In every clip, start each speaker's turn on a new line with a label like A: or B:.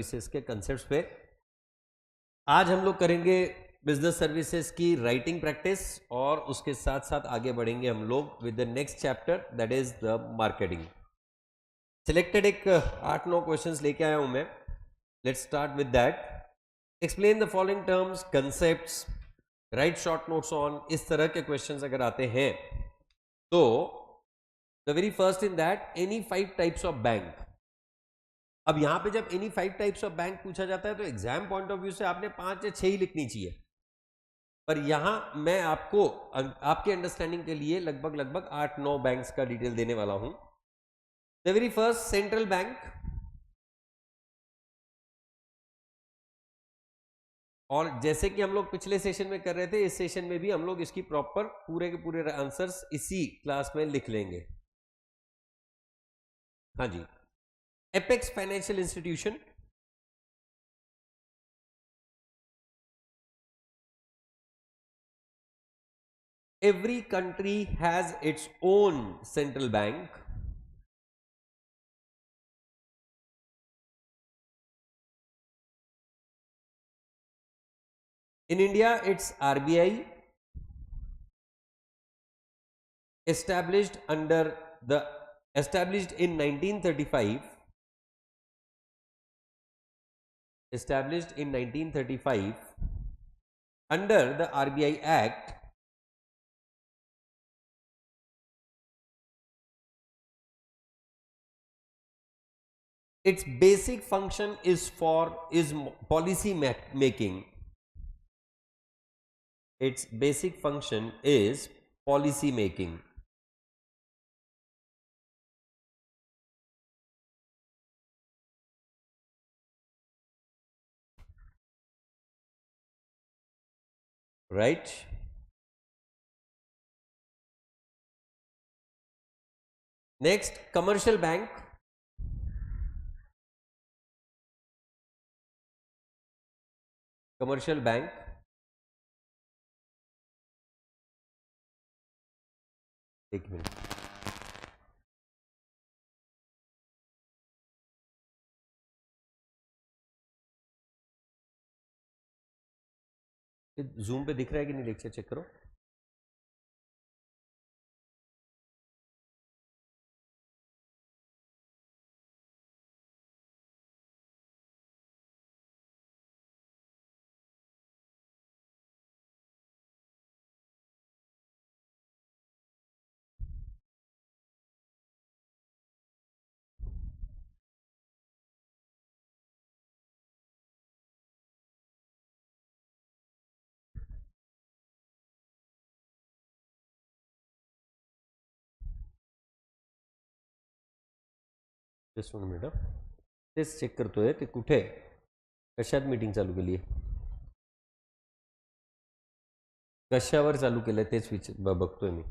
A: Services के concepts पे आज हम लोग करेंगे बिजनेस सर्विसेज की राइटिंग प्रैक्टिस और उसके साथ साथ आगे बढ़ेंगे हम लोग with the next chapter that is the marketing. Selected एक 8-9 क्वेश्चंस लेके आया हूं मैं। Let's start with that. Explain the following terms concepts, right short notes on, इस तरह के क्वेश्चंस अगर आते हैं तो the very first in that any 5 types of bank. अब यहां पे जब एनी 5 टाइप्स ऑफ बैंक पूछा जाता है तो एग्जाम पॉइंट ऑफ व्यू से आपने 5 या 6 ही लिखनी चाहिए, पर यहां मैं आपको आपके अंडरस्टैंडिंग के लिए लगभग 8-9 बैंक्स का डिटेल देने वाला हूं। The very first central bank, और जैसे कि हम लोग पिछले सेशन में कर रहे थे इस सेशन में भी हम लोग इसकी प्रॉपर पूरे के पूरे आंसर्स इसी क्लास में लिख लेंगे। हाँ जी, apex financial institution, every country has its own central bank. In India it's RBI, established in 1935, established in 1935 under the RBI Act. Its basic function is policy making. Its basic function is policy making. Right? Next, commercial bank. Commercial bank, एक minute, zoom पे दिख रहा है कि नहीं, lecture check करो। Just 1 minute, तेच check करतोय ते कुठे कशात मीटिंग चालू केली आहे, कशावर चालू केलंय तेच बघतोय मी।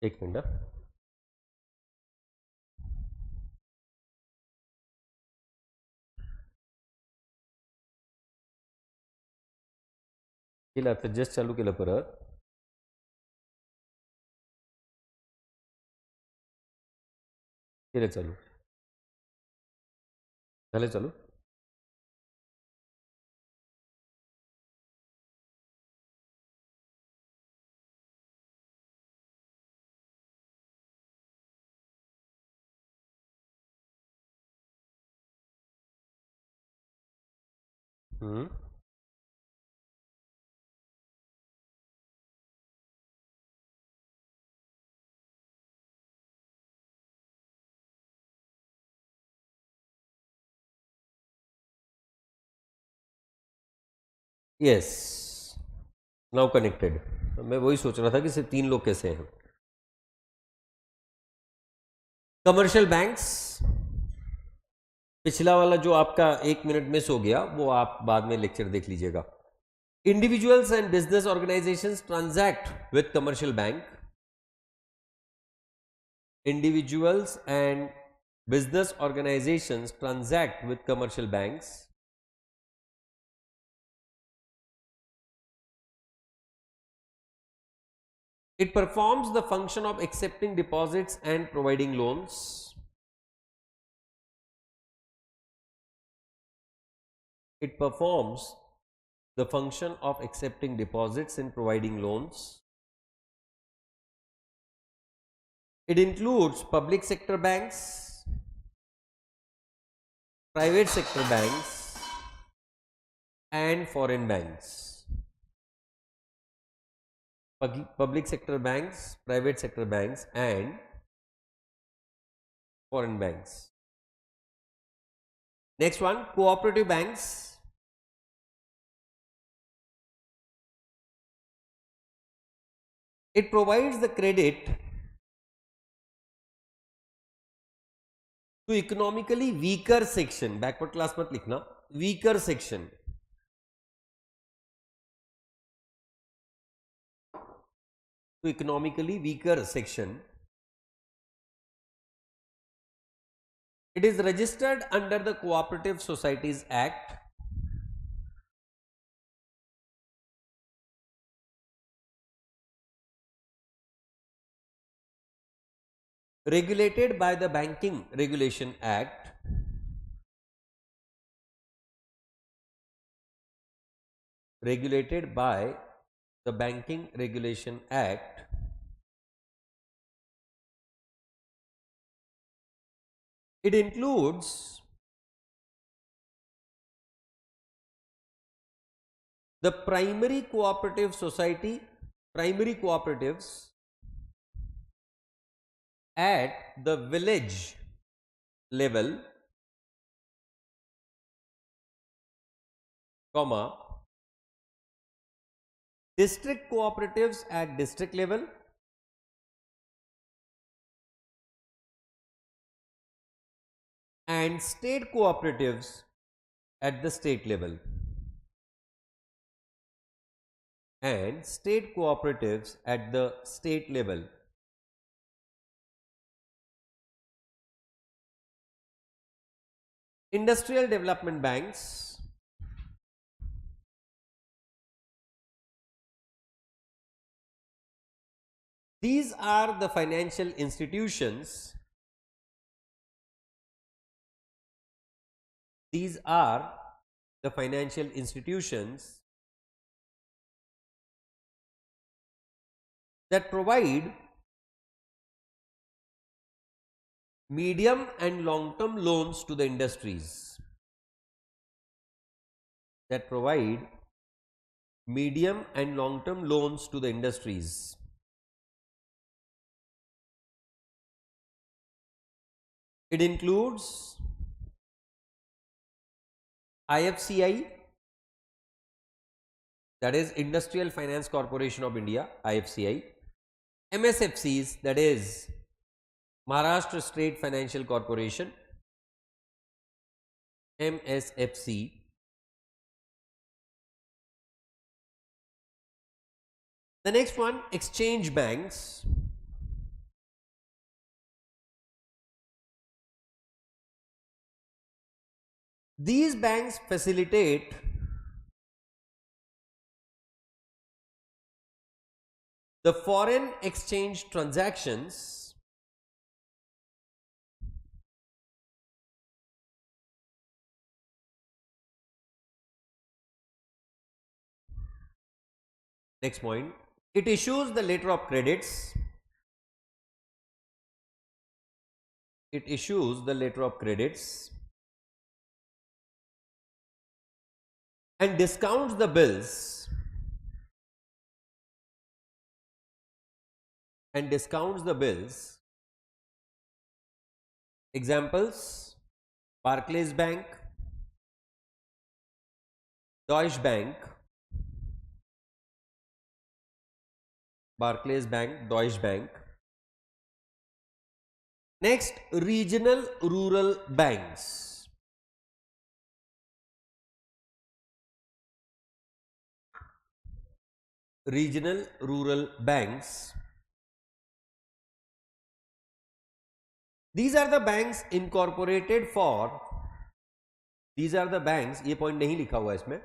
A: एक मिनिट, केलं आता, जस्ट चालू केलं परत, केलं चालू, झालं चालू। Yes, now connected. मैं वही सोच रहा था कि सिर्फ 3 लोग कैसे हैं। कमर्शियल बैंक्स, पिछला वाला जो आपका 1 मिनट मिस हो गया वो आप बाद में लेक्चर देख लीजिएगा। Individuals and business organisations transact with commercial bank. Individuals and business organizations transact with commercial banks. It performs the function of accepting deposits and providing loans. It performs the function of accepting deposits and providing loans. It includes public sector banks, private sector banks, and foreign banks. Public sector banks, private sector banks, and foreign banks. Next one, cooperative banks. It provides the credit to economically weaker section, backward class मत लिखना, weaker section. To economically weaker section. It is registered under the Cooperative Societies Act. Regulated by the Banking Regulation Act. Regulated by the Banking Regulation Act. It includes the primary cooperative society, primary cooperatives at the village level, comma, district cooperatives at district level, and state cooperatives at the state level. And state cooperatives at the state level. Industrial development banks. These are the financial institutions. These are the financial institutions that provide medium and long-term loans to the industries. That provide medium and long-term loans to the industries. It includes IFCI, that is Industrial Finance Corporation of India, IFCI, MSFCs, that is Maharashtra State Financial Corporation, MSFC, the next one, exchange banks. These banks facilitate the foreign exchange transactions next point, it issues the letter of credits. It issues the letter of credits and discounts the bills Examples: Barclays Bank, Deutsche Bank, Barclays Bank, Deutsche Bank. Next, regional rural banks. Regional rural banks. These are the banks incorporated for, these are the banks, ये point नहीं लिखा हुआ इसमें,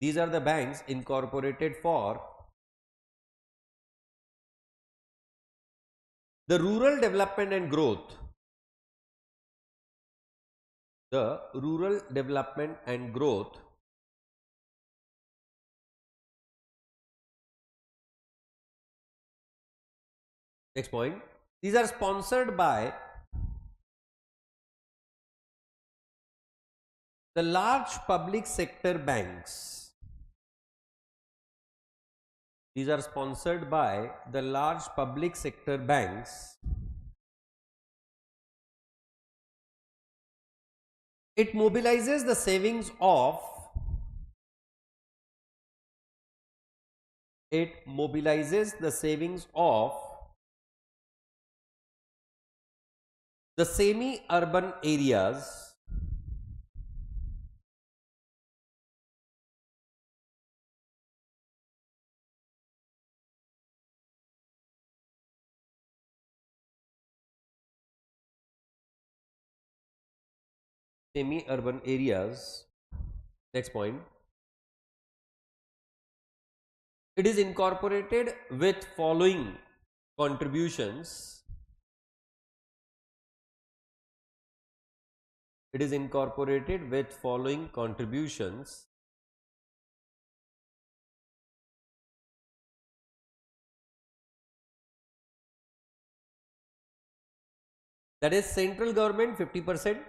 A: these are the banks incorporated for The rural development and growth. The rural development and growth next point. These are sponsored by the large public sector banks. These are sponsored by the large public sector banks. It mobilizes the savings of the semi-urban areas Next point. It is incorporated with following contributions. It is incorporated with following contributions. That is central government 50%,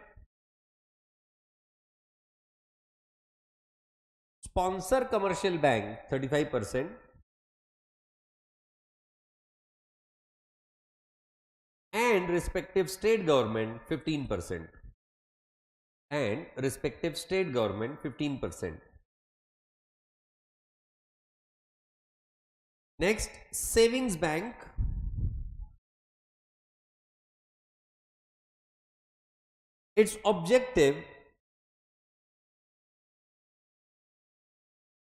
A: sponsor commercial bank 35%, and respective state government 15%. And respective state government 15%. Next, savings bank. Its objective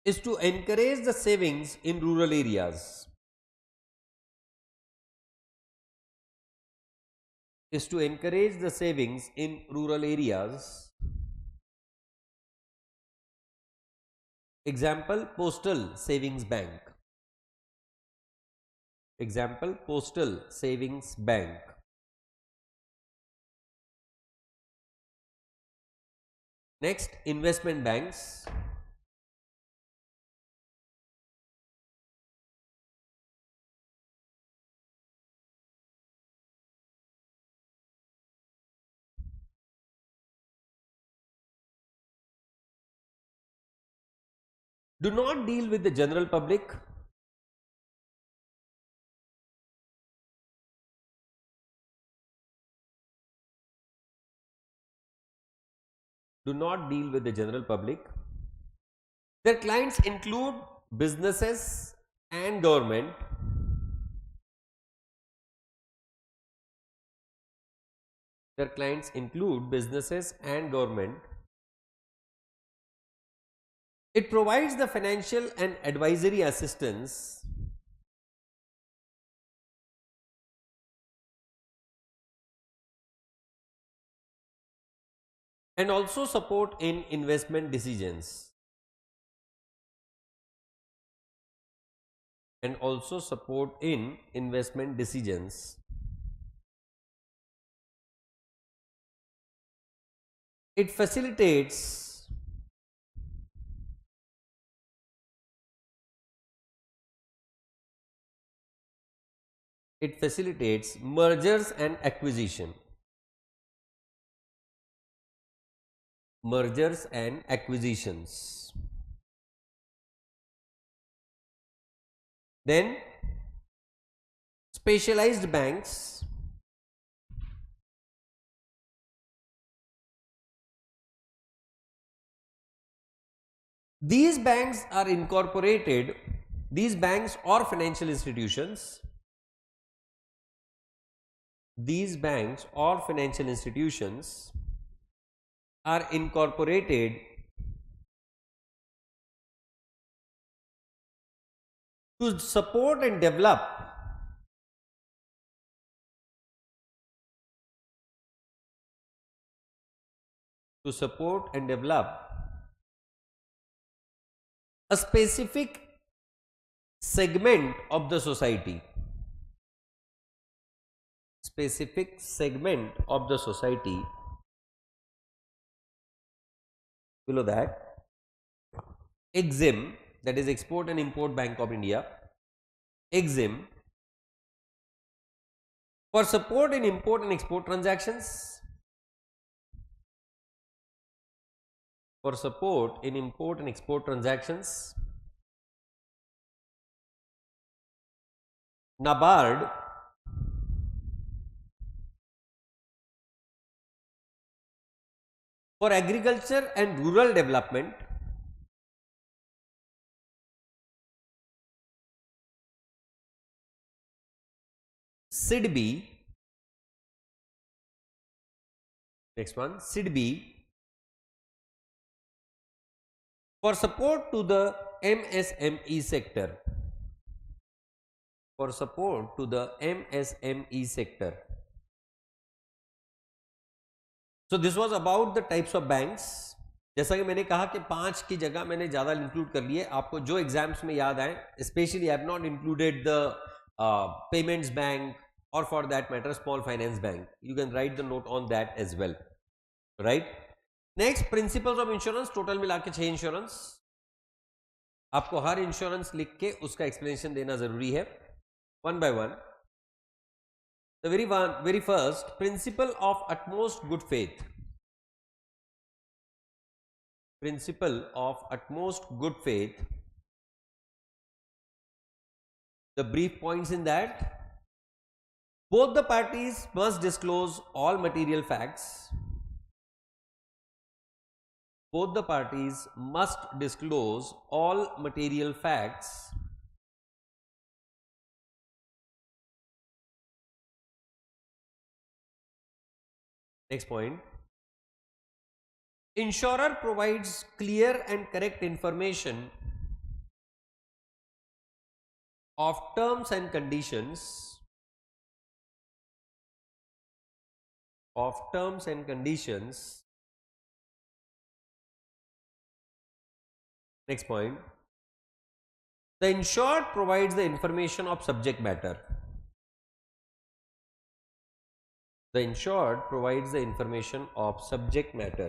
A: is to encourage the savings in rural areas. Example, postal savings bank. Next, investment banks. Do not deal with the general public. Their clients include businesses and government. It provides the financial and advisory assistance and also support in investment decisions. It facilitates mergers and acquisitions. Then specialized banks. These banks or financial institutions are incorporated to support and develop a specific segment of the society. specific segment of the society. Below that, XIM, that is Export and Import Bank of India, XIM, for support in import and export transactions, for support in import and export transactions. NABARD, for agriculture and rural development. SIDB, next one, SIDB, for support to the MSME sector, for support to the MSME sector. So this was about the types of banks. जैसा कि मैंने कहा कि 5 की जगह मैंने ज़्यादा include कर लिए, आपको जो एग्जाम्स में याद आए. Specially I have not included the payments bank और for that matter small finance bank. You can write the note on that as well, right. Next, principles of insurance. Total मिला के 6 इंश्योरेंस. आपको हर insurance लिख के उसका explanation देना जरूरी है, one by one. The very first, principle of utmost good faith. Principle of utmost good faith. The brief points in that: both the parties must disclose all material facts. Both the parties must disclose all material facts. Next point, insurer provides clear and correct information of terms and conditions, of terms and conditions. Next point, the insured provides the information of subject matter. The insured provides the information of subject matter.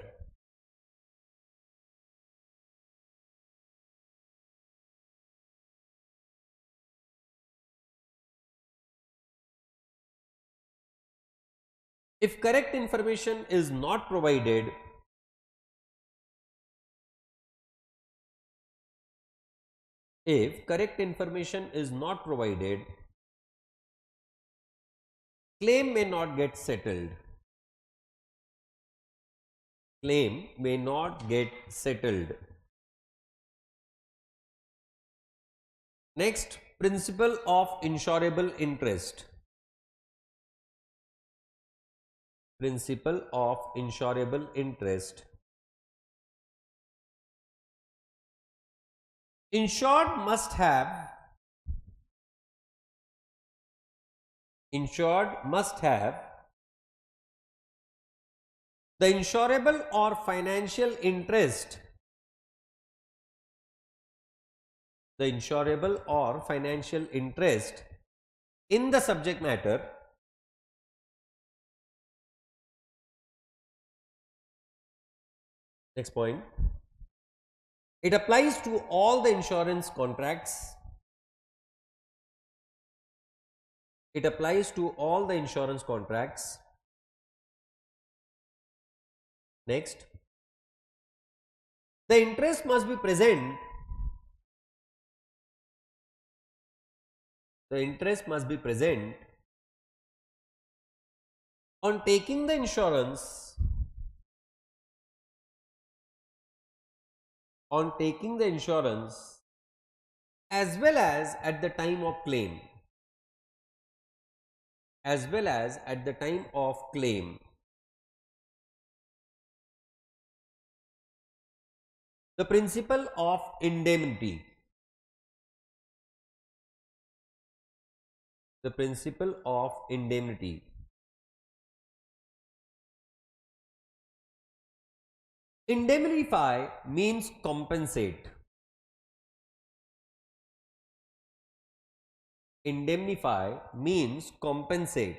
A: If correct information is not provided, if correct information is not provided, claim may not get settled. Claim may not get settled. Next, principle of insurable interest. Principle of insurable interest. Insured must have the insurable or financial interest, the insurable or financial interest in the subject matter. Next point, it applies to all the insurance contracts. It applies to all the insurance contracts. Next, the interest must be present. The interest must be present on taking the insurance, on taking the insurance, as well as at the time of claim, as well as at the time of claim. The principle of indemnity. The principle of indemnity. Indemnify means compensate. Indemnify means compensate.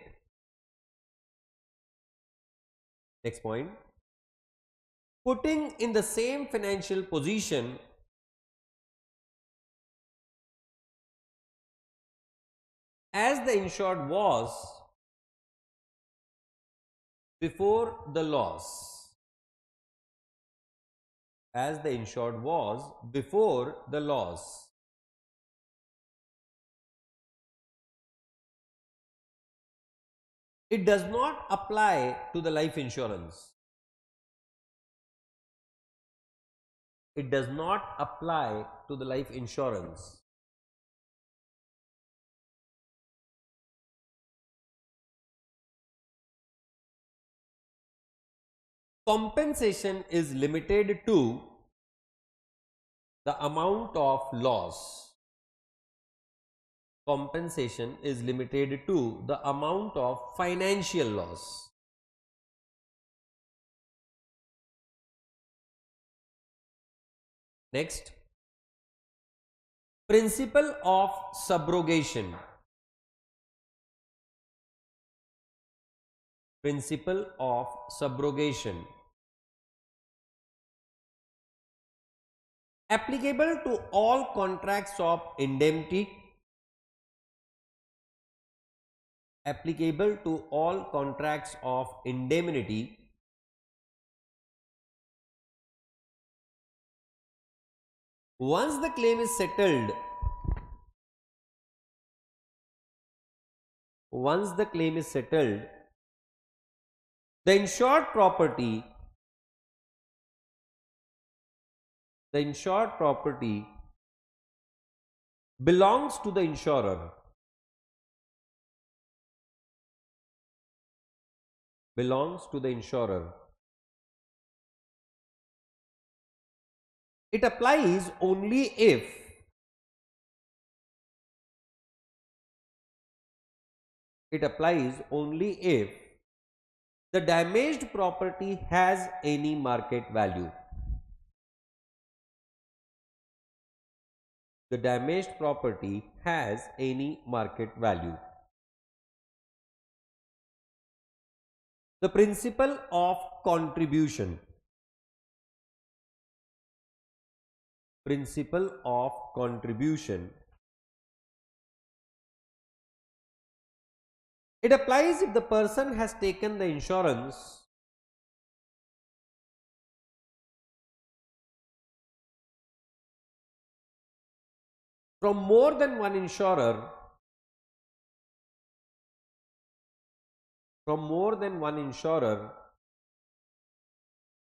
A: Next point, putting in the same financial position as the insured was before the loss. As the insured was before the loss. It does not apply to the life insurance. It does not apply to the life insurance. Compensation is limited to the amount of loss. Compensation is limited to the amount of financial loss. Next, principle of subrogation. Principle of subrogation. Applicable to all contracts of indemnity. Applicable to all contracts of indemnity. Once the claim is settled, the insured property belongs to the insurer. It applies only if the damaged property has any market value. The damaged property has any market value. The principle of contribution. Principle of contribution. It applies if the person has taken the insurance from more than one insurer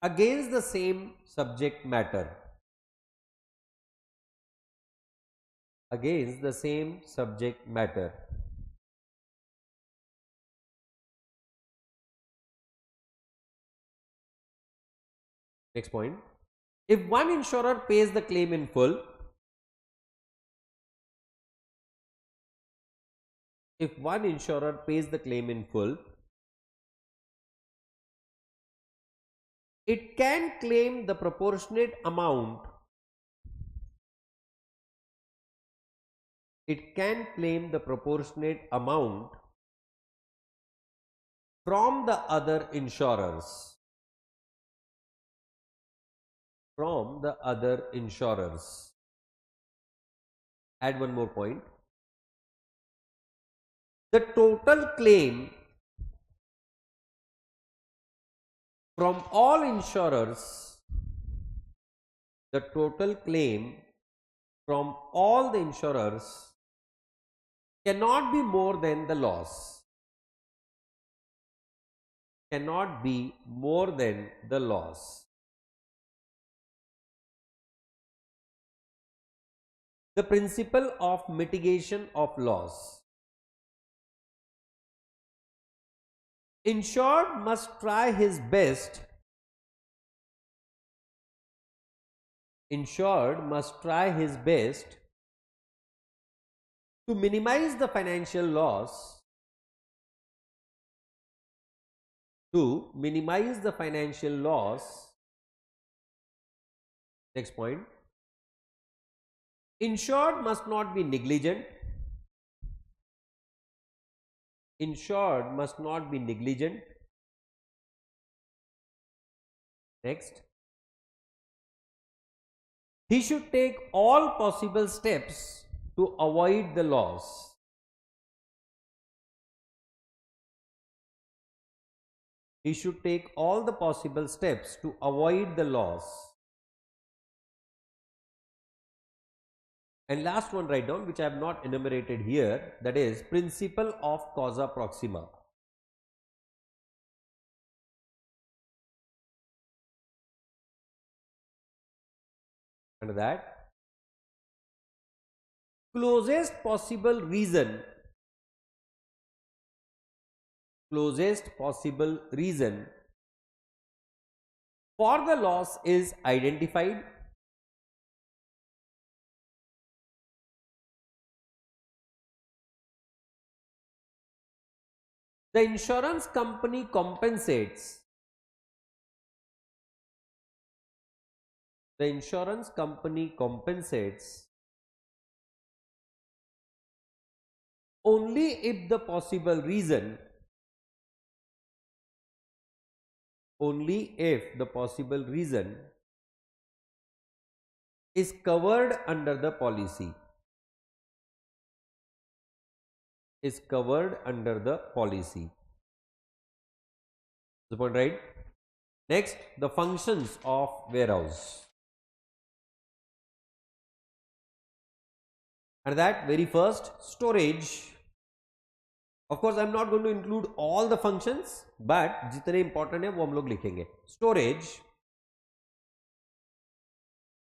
A: against the same subject matter. Next point, if one insurer pays the claim in full, it can claim the proportionate amount. From the other insurers. Add one more point. The total claim from all insurers, cannot be more than the loss. The principle of mitigation of loss. Insured must try his best to minimize the financial loss Next point, insured must not be negligent. Next, he should take all possible steps to avoid the loss. He should take all the possible steps to avoid the loss. And last one, write down, which I have not enumerated here, that is principle of causa proxima. And that closest possible reason for the loss is identified. The insurance company compensates. The insurance company compensates only if the possible reason is covered under the policy. The point, right? Next, the functions of warehouse. And that very first, storage. Of course, I am not going to include all the functions, but जितने important है वो हम लोग लिखेंगे. Storage,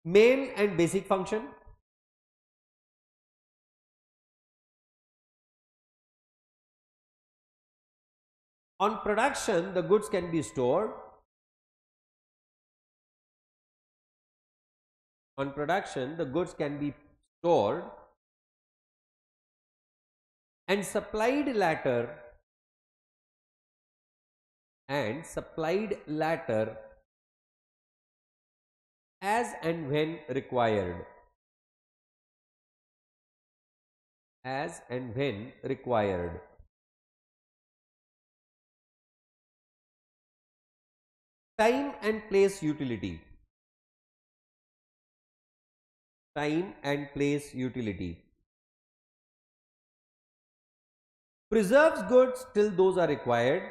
A: main and basic function. On production, the goods can be stored. On production, the goods can be stored and supplied later as and when required. Time and place utility. Preserves goods till those are required.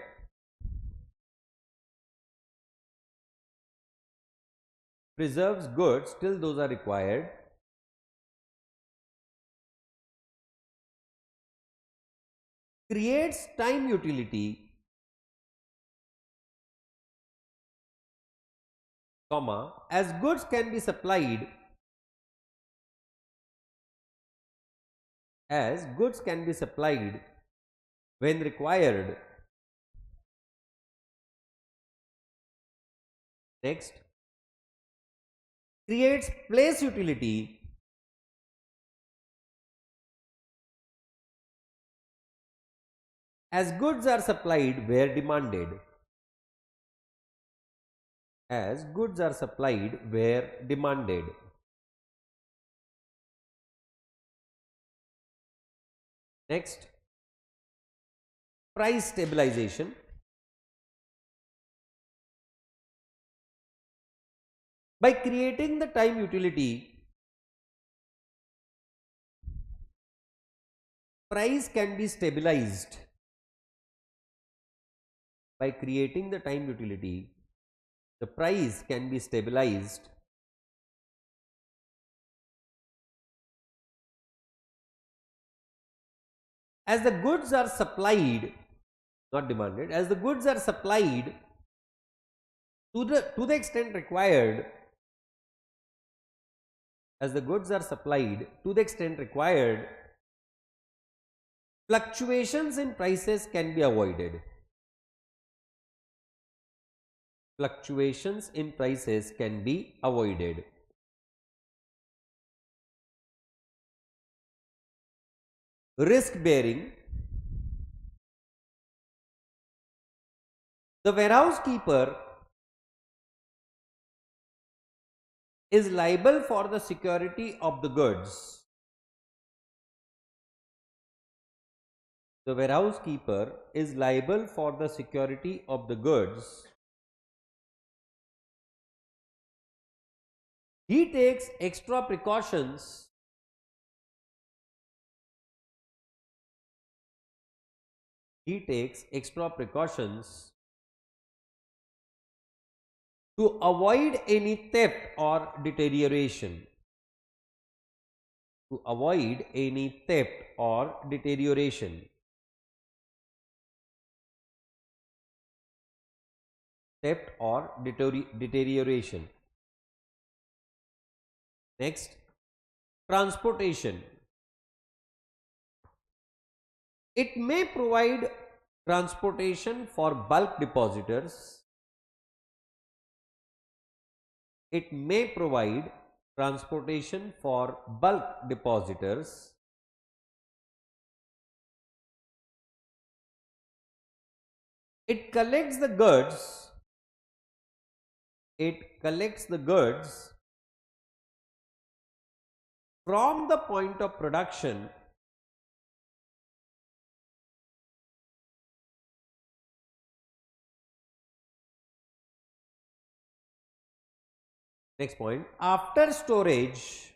A: Creates time utility, as goods can be supplied when required. Next, creates place utility, as goods are supplied where demanded. Next, price stabilization. By creating the time utility, price can be stabilized. The price can be stabilized as the goods are supplied, not demanded, as the goods are supplied to the extent required. Fluctuations in prices can be avoided. Risk bearing. The warehouse keeper is liable for the security of the goods. He takes extra precautions to avoid any theft or deterioration. To avoid any theft or deterioration. Theft or deterioration. Next, transportation. It may provide transportation for bulk depositors. It may provide transportation for bulk depositors. It collects the goods. It collects the goods from the point of production next point, after storage,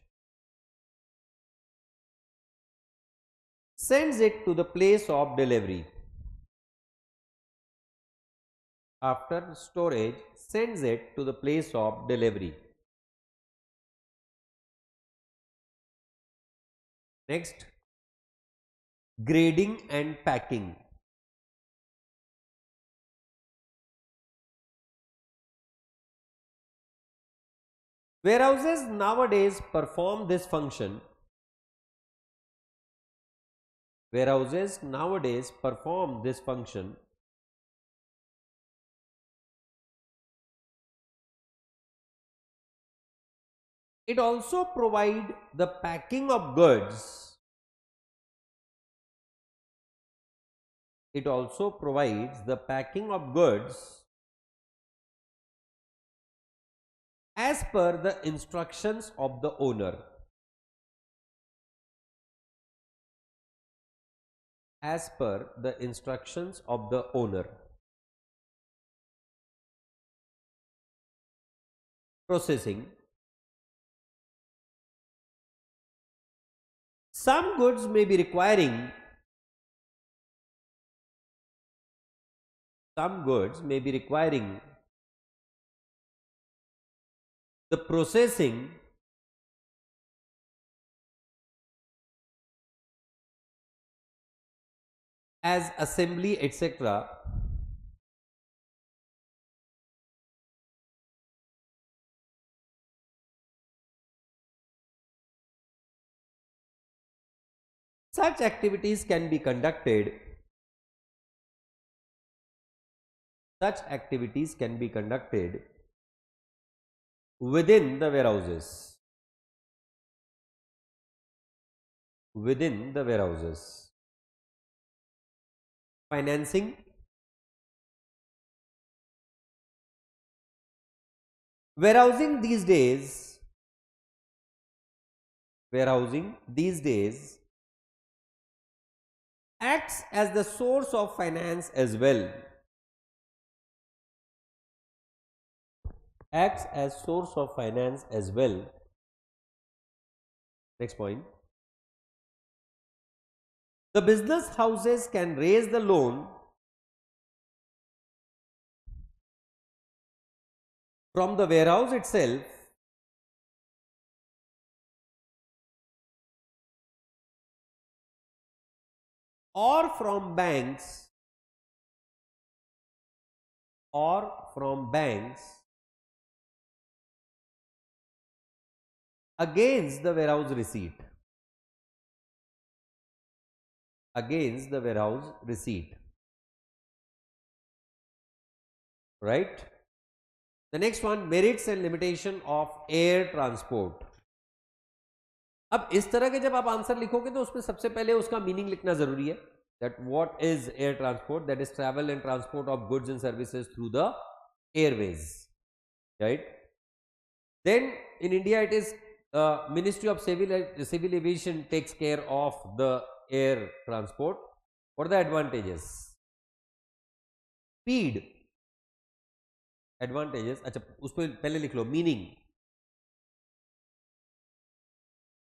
A: sends it to the place of delivery. After storage, sends it to the place of delivery. Next, grading and packing. Warehouses nowadays perform this function. Warehouses nowadays perform this function It also provides the packing of goods. It also provides the packing of goods as per the instructions of the owner. As per the instructions of the owner. Processing. Some goods may be requiring the processing as assembly, etc. Such activities can be conducted. Such activities can be conducted within the warehouses. Within the warehouses. Financing. Warehousing these days acts as the source of finance as well. Acts as source of finance as well. Next point. The business houses can raise the loan from the warehouse itself or from banks against the warehouse receipt. Against the warehouse receipt. Right? The next one, merits and limitation of air transport. अब इस तरह के जब आप answer लिखोगे तो उसमें सबसे पहले उसका मीनिंग लिखना जरूरी है. That what is air transport? That is travel and transport of goods and services through the airways. Right? Then in India it is Ministry of Civil Aviation takes care of the air transport. What are the advantages? Speed. Advantages. अच्छा उस पर पहले लिख लो meaning.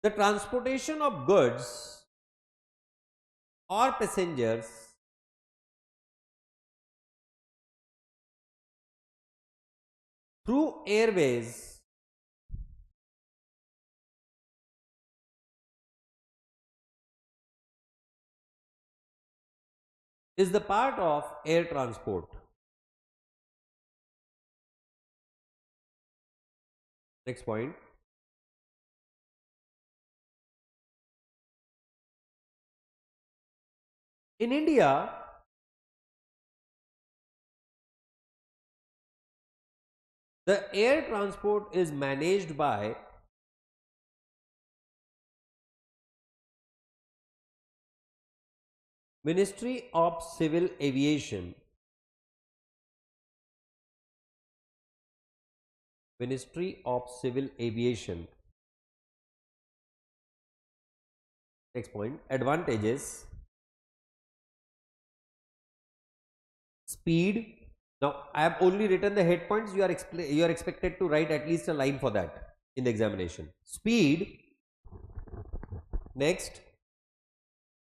A: The transportation of goods or passengers through airways is the part of air transport. Next point. In India, the air transport is managed by Ministry of Civil Aviation. Ministry of Civil Aviation. Next point. Advantages. Speed. Now, I have only written the head points. You are expected to write at least a line for that in the examination. Speed. Next.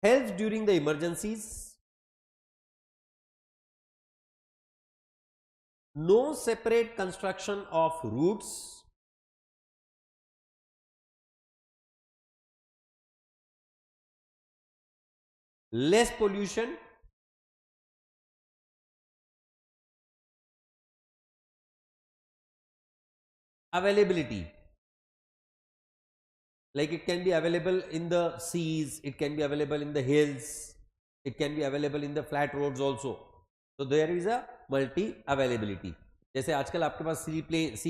A: Helps during the emergencies. No separate construction of routes. Less pollution. Availability. Like it can be available in the seas, it can be available in the hills, it can be available in the flat roads also. So there is a multi availability. जैसे आजकल आपके पास सी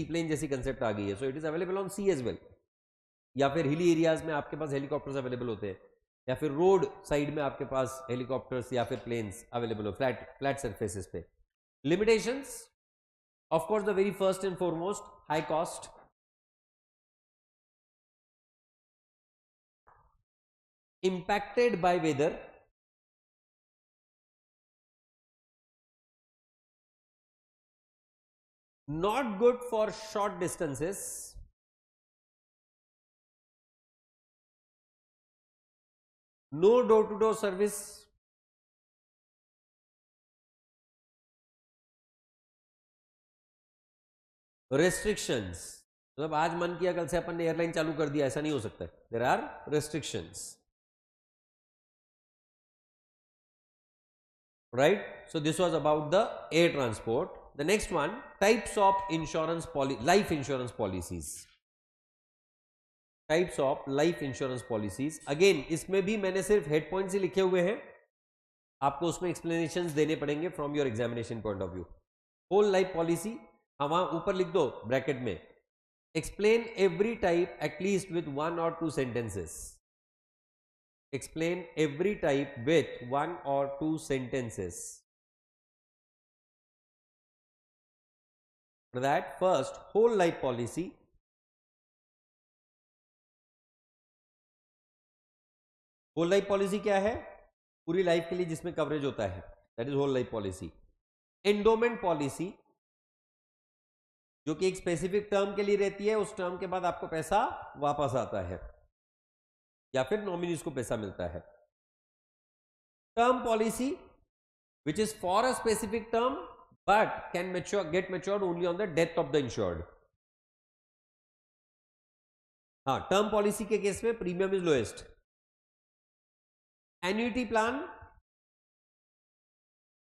A: plane जैसी concept आ गई है, so it is available on C as well. या फिर hilly areas में आपके पास हेलीकॉप्टर्स अवेलेबल होते हैं, या फिर रोड साइड में आपके पास हेलीकॉप्टर्स या फिर प्लेन्स अवेलेबल हो फ्लैट सरफेसेस पे. Limitations, of course the very first and foremost, high cost. Impacted by weather. Not good for short distances. No door-to-door service. Restrictions. मतलब आज मन किया कल से अपन ने एयरलाइन चालू कर दिया, ऐसा नहीं हो सकता. There are restrictions. Right? So this was about the air transport. The next one, types of insurance life insurance policies. Types of life insurance policies. Again, इसमें भी मैंने सिर्फ हेड पॉइंट्स ही लिखे हुए हैं, आपको उसमें एक्सप्लेनेशंस देने पड़ेंगे from your examination point of view. Whole life policy हम वहां ऊपर लिख दो ब्रैकेट में. Explain every type at least with 1 or 2 sentences. Explain every type with 1 or 2 sentences. For that, first, whole life policy. Whole life policy क्या है? पूरी life के लिए जिसमें कवरेज होता है, that is whole life policy. Endowment policy, जो कि एक स्पेसिफिक टर्म के लिए रहती है, उस टर्म के बाद आपको पैसा वापस आता है या फिर नॉमिनीज को पैसा मिलता है. Term policy, which is for a specific term but can get matured only on the death of the insured. हाँ, टर्म पॉलिसी के केस में premium is lowest. Annuity plan,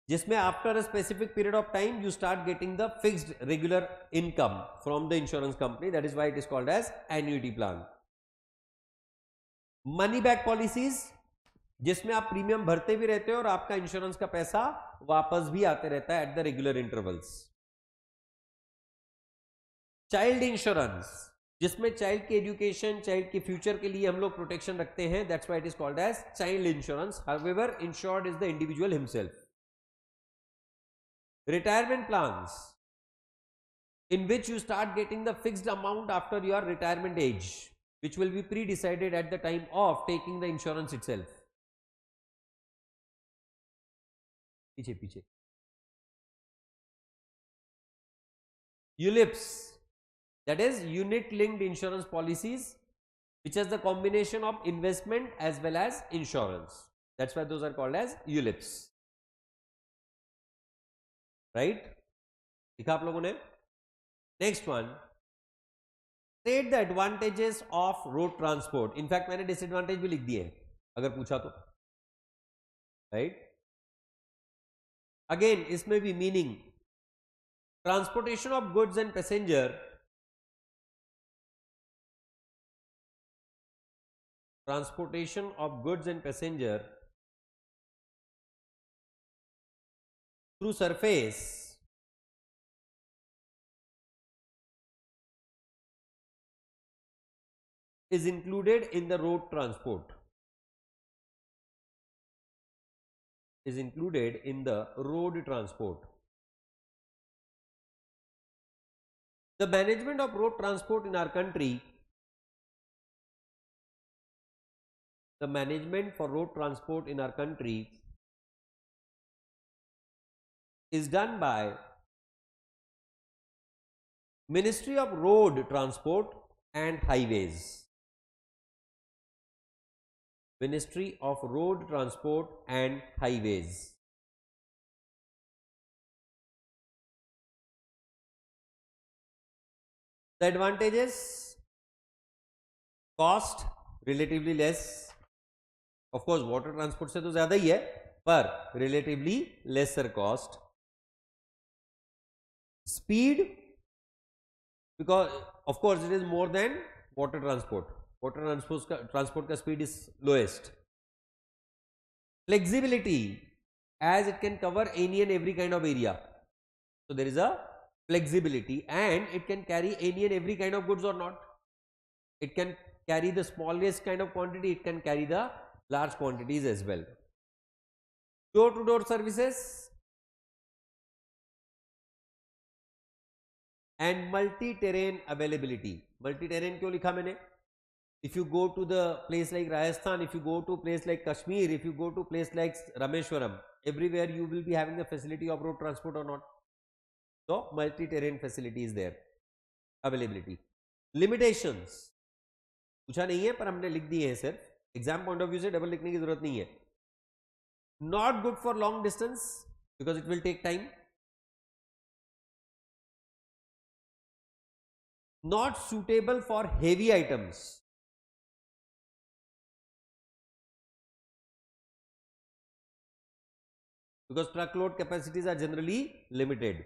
A: जिसमें after a specific period of time you start getting the fixed regular income from the insurance company, that is why it is called as annuity plan. Money back policies, जिसमें आप premium भरते भी रहते हो और आपका insurance का पैसा वापस भी आते रहता है at the regular intervals. Child insurance, जिसमें चाइल्ड की एजुकेशन, चाइल्ड के फ्यूचर के लिए हम लोग प्रोटेक्शन रखते हैं, that's why it is called as child insurance. However insured is the individual himself. Retirement plans, in which you start getting the fixed amount after your retirement age, which will be pre-decided at the time of taking the insurance itself. पीछे ULIPs, that is unit linked insurance policies, which has the combination of investment as well as insurance. That's why those are called as ULIPs. Right? लिखा आप लोगों ने? Next one. State the advantages of road transport. In fact, मैंने disadvantage भी लिख दिए हैं, अगर पूछा तो. Right? Again, इसमें भी meaning. Transportation of goods and passenger. Transportation of goods and passenger through surface is included in the road transport. Is included in the road transport. The management of road transport in our country, the management for road transport in our country is done by Ministry of Road Transport and Highways. Ministry of Road Transport and Highways. The advantages: cost relatively less. Of course, water transport से तो ज़्यादा ही है, पर relatively lesser cost. Speed, because of course it is more than water transport. Water transport का speed is lowest. Flexibility, as it can cover any and every kind of area. So there is a flexibility, and it can carry any and every kind of goods or not. It can carry the smallest kind of quantity, it can carry the large quantities as well. Door to door services and multi-terrain availability. Multi-terrain क्यों लिखा मैंने? If you go to the place like Rajasthan, if you go to place like Kashmir, if you go to place like Rameshwaram, everywhere you will be having the facility of road transport or not. So multi-terrain facility is there. Availability. Limitations पूछा नहीं है, पर हमने लिख दिए हैं सिर्फ. Exam point of view से डबल लिखने की जरूरत नहीं है. Not good for long distance because it will take time. Not suitable for heavy items. Because truck load capacities are generally limited.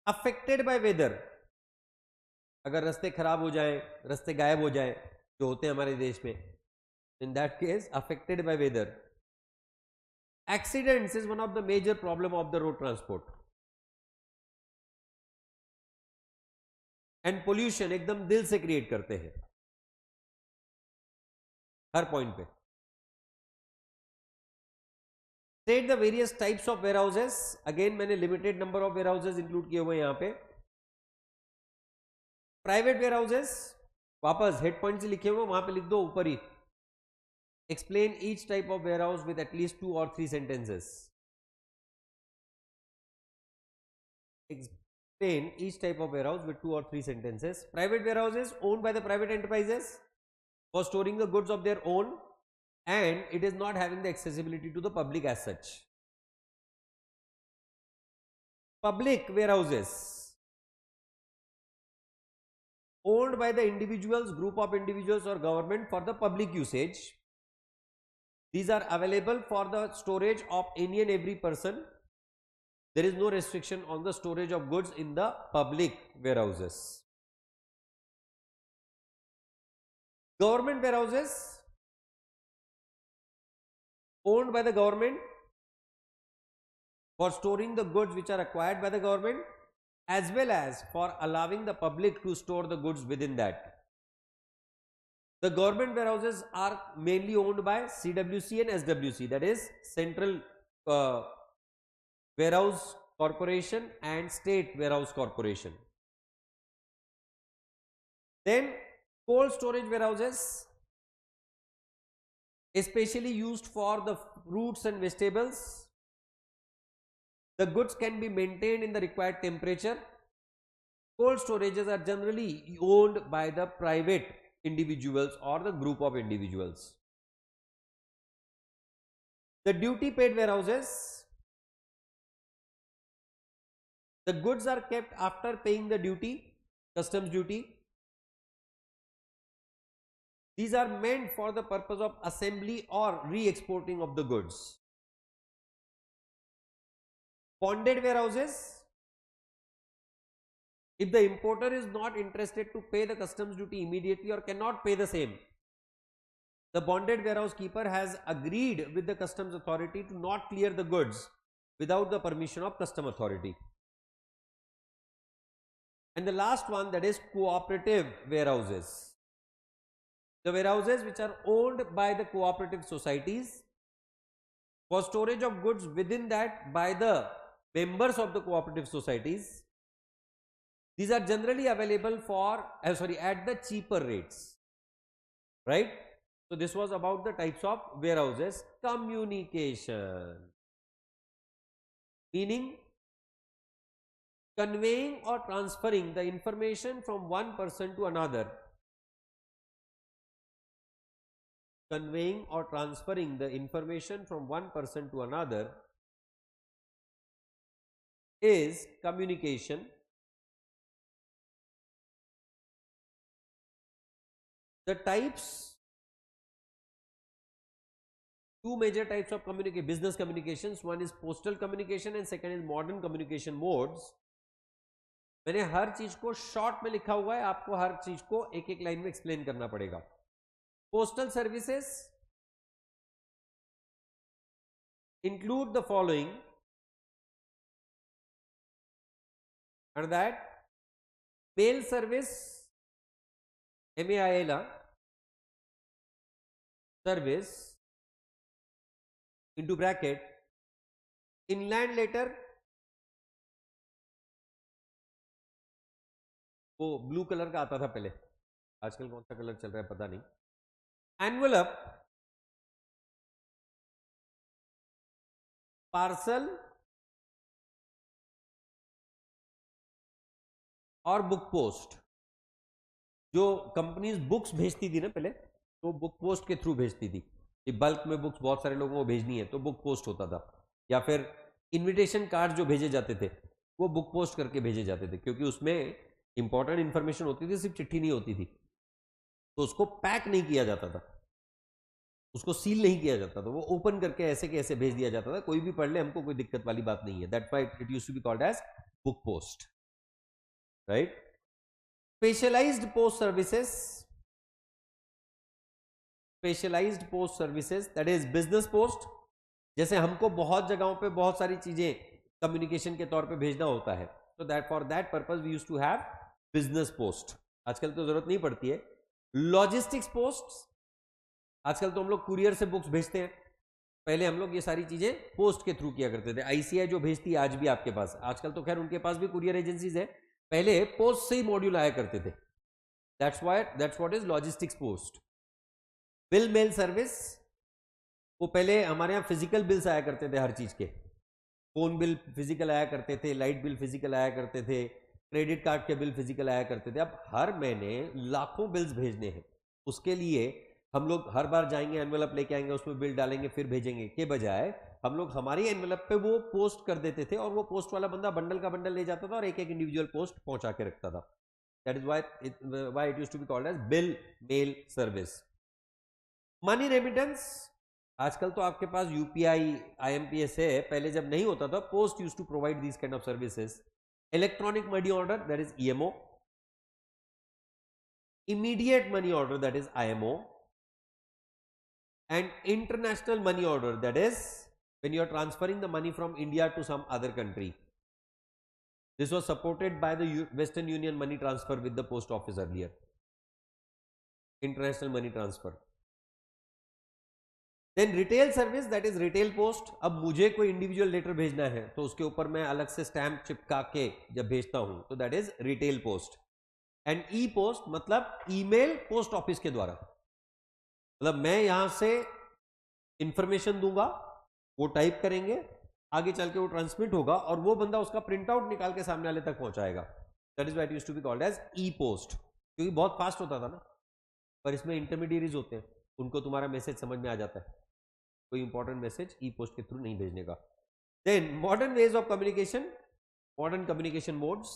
A: Affected by weather. अगर रास्ते खराब हो जाए, रास्ते गायब हो जाए, जो होते हैं हमारे देश में, in that case affected by weather. Accidents is one of the major problem of the road transport. And pollution एकदम दिल से क्रिएट करते हैं हर पॉइंट पे. State the various types of warehouses. Again मैंने limited number of warehouses include किए हुए यहाँ पे. Private warehouses, वापस हेड पॉइंट से लिखे हुए, वहां पे लिख दो ऊपर ही. Explain each type of warehouse with at least 2 or 3 sentences. Explain each type of warehouse with 2 or 3 sentences. Private warehouses owned by the private enterprises for storing the goods of their own, and it is not having the accessibility to the public as such. Public warehouses owned by the individuals, group of individuals or government for the public usage. These are available for the storage of any and every person. There is no restriction on the storage of goods in the public warehouses. Government warehouses owned by the government for storing the goods which are acquired by the government, as well as for allowing the public to store the goods within that. The government warehouses are mainly owned by CWC and SWC, that is Central Warehouse Corporation and State Warehouse Corporation. Then cold storage warehouses, especially used for the fruits and vegetables. The goods can be maintained in the required temperature. Cold storages are generally owned by the private individuals or the group of individuals. The duty paid warehouses, the goods are kept after paying the duty, customs duty. These are meant for the purpose of assembly or re-exporting of the goods. Bonded warehouses, if the importer is not interested to pay the customs duty immediately or cannot pay the same, the bonded warehouse keeper has agreed with the customs authority to not clear the goods without the permission of custom authority. And the last one, that is cooperative warehouses. The warehouses which are owned by the cooperative societies for storage of goods within that by the members of the cooperative societies. These are generally available for at the cheaper rates, right? So this was about the types of warehouses. Communication, meaning conveying or transferring the information from one person to another. Conveying or transferring the information from one person to another is communication. The types, two major types of business communications. One is postal communication and second is modern communication modes. मैंने हर चीज को short में लिखा हुआ है, आपको हर चीज को एक एक लाइन में एक्सप्लेन करना पड़ेगा. Postal services include the following, and that mail service, MAIL service into bracket, inland letter, वो ब्लू कलर का आता था पहले, आजकल कौन सा कलर चल रहा है पता नहीं. एनवेलप, पार्सल और बुक पोस्ट. जो कंपनीज बुक्स भेजती थी ना पहले, तो बुक पोस्ट के थ्रू भेजती थी. बल्क में बुक्स बहुत सारे लोगों को भेजनी है तो बुक पोस्ट होता था, या फिर इनविटेशन कार्ड जो भेजे जाते थे वो बुक पोस्ट करके भेजे जाते थे, क्योंकि उसमें इंपॉर्टेंट इंफॉर्मेशन होती थी, सिर्फ चिट्ठी नहीं होती थी. तो उसको पैक नहीं किया जाता था, उसको सील नहीं किया जाता था, वो ओपन करके ऐसे के ऐसे भेज दिया जाता था. कोई भी पढ़ ले, हमको कोई दिक्कत वाली बात नहीं है. That why it used to be called as book post, right. Specialized post services, specialized post services that is business post. जैसे हमको बहुत जगहों पे बहुत सारी चीजें कम्युनिकेशन के तौर पे भेजना होता है, तो that for that purpose we used to have business post. आजकल तो जरूरत नहीं पड़ती है. लॉजिस्टिक्स पोस्ट, आजकल तो हम लोग कुरियर से बुक्स भेजते हैं, पहले हम लोग ये सारी चीजें पोस्ट के थ्रू किया करते थे. आईसीआई जो भेजती है आज भी आपके पास, आजकल तो खैर उनके पास भी कुरियर एजेंसीज है, पहले पोस्ट से ही मॉड्यूल आया करते थे. That's what is logistics post. Bill mail service, वो पहले हमारे यहाँ फिजिकल बिल्स आया करते थे हर चीज के. फोन बिल फिजिकल आया करते थे, लाइट बिल फिजिकल आया करते थे, क्रेडिट कार्ड के बिल फिजिकल आया करते थे. अब हर महीने लाखों बिल्स भेजने हैं, उसके लिए हम लोग हर बार जाएंगे, एनवेलप लेके आएंगे, उसमें बिल डालेंगे, फिर भेजेंगे, के बजाय हम लोग हमारी एनवेलप पे वो पोस्ट कर देते थे, और वो पोस्ट वाला बंदा बंडल का बंडल ले जाता था और एक एक इंडिविजुअल पोस्ट पहुंचा के रखता था. That is why it used to be called as bill mail service. Money remittance, आजकल तो आपके पास यूपीआई आईएमपीएस है, पहले जब नहीं होता था post used to provide these kind of services. Electronic money order, that is EMO. immediate money order, that is IMO, and international money order, that is when you are transferring the money from India to some other country. This was supported by the Western Union money transfer with the post office earlier. International money transfer. Then retail service, that is retail post. अब मुझे कोई individual letter भेजना है तो उसके ऊपर मैं अलग से स्टैंप चिपका के जब भेजता हूं तो that is retail post. And E post मतलब ईमेल पोस्ट ऑफिस के द्वारा, मतलब मैं यहां से इंफॉर्मेशन दूंगा, वो टाइप करेंगे, आगे चल के वो ट्रांसमिट होगा और वो बंदा उसका प्रिंट आउट निकाल के सामने वाले तक पहुंचाएगा. That is what used to be called as e post, क्योंकि बहुत फास्ट होता था ना. पर इसमें इंटरमीडियरीज होते हैं, उनको तुम्हारा मैसेज समझ में आ जाता है, कोई इंपॉर्टेंट मैसेज ई पोस्ट के थ्रू नहीं भेजने का। Then modern ways of communication, modern communication modes,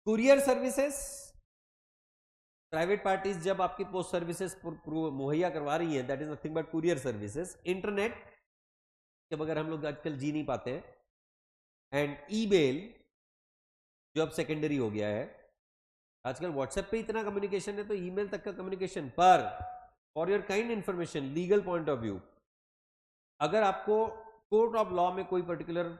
A: courier services, private parties जब आपकी पोस्ट सर्विसेज मुहैया करवा रही है, that is nothing but courier services. Internet के बगैर हम लोग आजकल जी नहीं पाते हैं, एंड ईमेल जो अब सेकेंडरी हो गया है। आजकल व्हाट्सएप पे इतना कम्युनिकेशन है तो ईमेल तक का कम्युनिकेशन। पर for your kind information, legal point of view, अगर आपको कोर्ट ऑफ लॉ में कोई पर्टिकुलर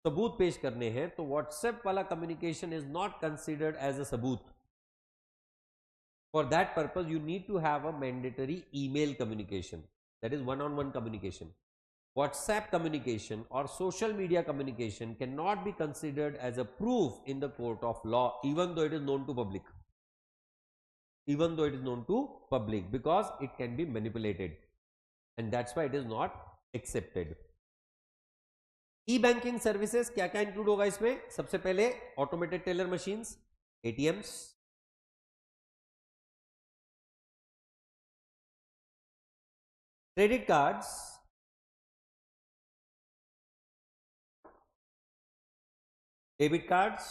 A: सबूत पेश करने हैं तो व्हाट्सएप वाला communication is not considered as a सबूत। For that purpose you need to have a mandatory email communication, that is one on one communication. WhatsApp communication or social media communication cannot be considered as a proof in the court of law, even though it is known to public. Even though it is known to public, because it can be manipulated, and that's why it is not accepted. E-banking services क्या क्या include होगा इसमें? सबसे पहले automated teller machines, ATMs, credit cards, debit cards,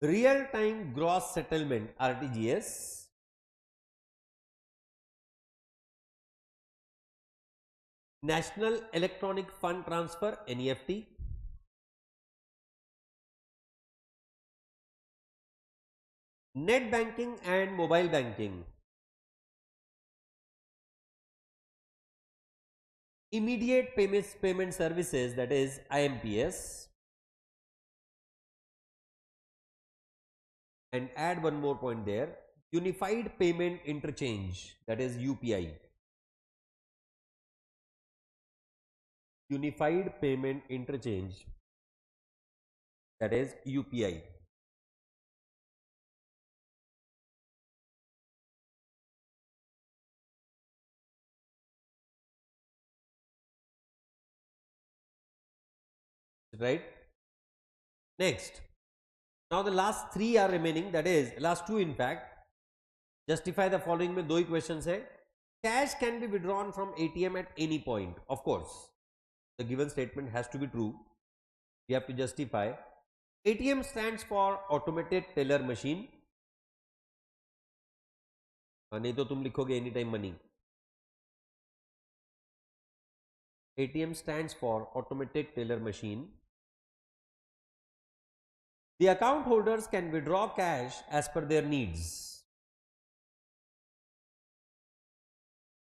A: real time gross settlement RTGS, national electronic fund transfer NEFT, net banking and mobile banking, immediate payment services, that is IMPS, and add one more point there, unified payment interchange, that is UPI, unified payment interchange, that is UPI. Right? Next, now the last three are remaining, that is last two in fact. Justify the following में दो ही questions है. Cash can be withdrawn from ATM at any point. Of course, the given statement has to be true. You have to justify. ATM stands for automated teller machine. नहीं तो तुम लिखोगे any time money. ATM stands for automated teller machine. The account holders can withdraw cash as per their needs.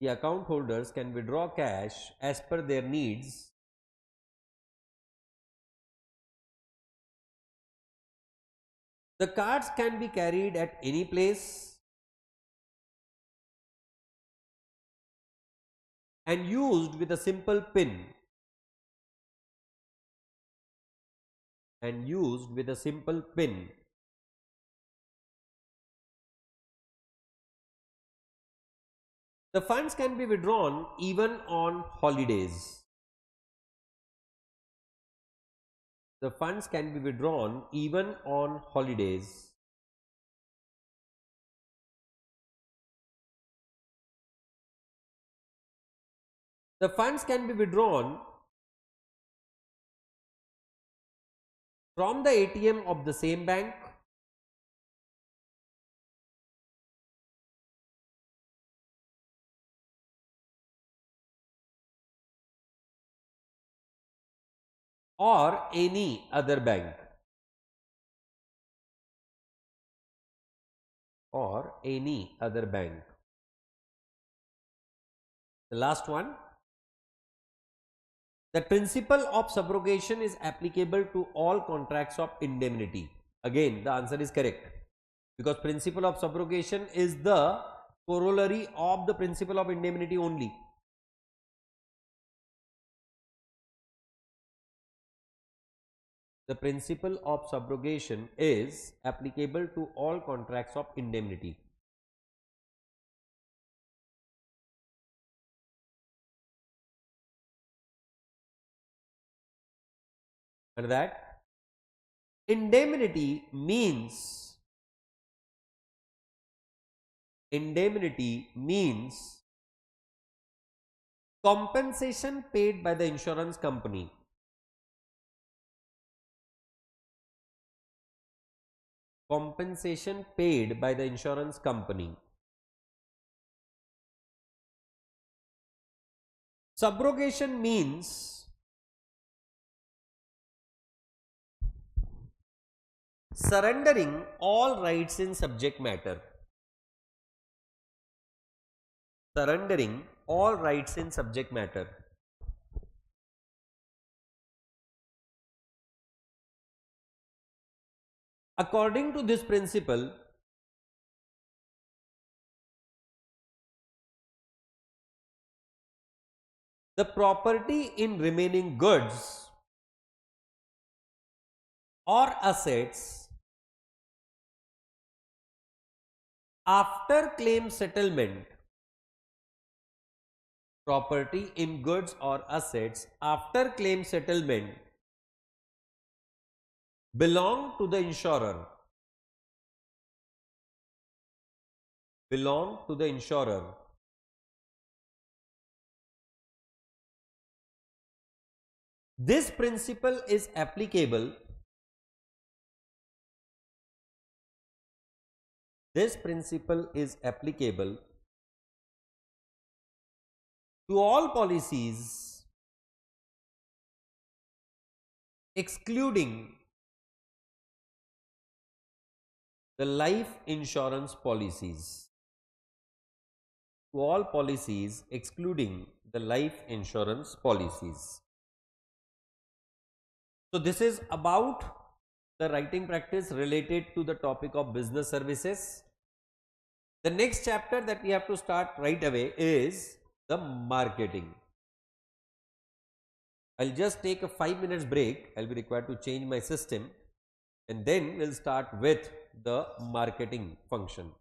A: The account holders can withdraw cash as per their needs. The cards can be carried at any place and used with a simple pin. And used with a simple pin. The funds can be withdrawn even on holidays. The funds can be withdrawn even on holidays. The funds can be withdrawn from the ATM of the same bank or any other bank. Or any other bank. The last one, the principle of subrogation is applicable to all contracts of indemnity. Again, the answer is correct, because principle of subrogation is the corollary of the principle of indemnity only. The principle of subrogation is applicable to all contracts of indemnity. And that Indemnity means compensation paid by the insurance company. Compensation paid by the insurance company. Subrogation means surrendering all rights in subject matter. Surrendering all rights in subject matter. According to this principle, the property in remaining goods or assets after claim settlement, property in goods or assets after claim settlement belong to the insurer. Belong to the insurer. This principle is applicable. This principle is applicable to all policies excluding the life insurance policies. To all policies excluding the life insurance policies. So this is about the writing practice related to the topic of business services. The next chapter that we have to start right away is the marketing. I'll just take a 5 minutes break. I'll be required to change my system, and then we'll start with the marketing function.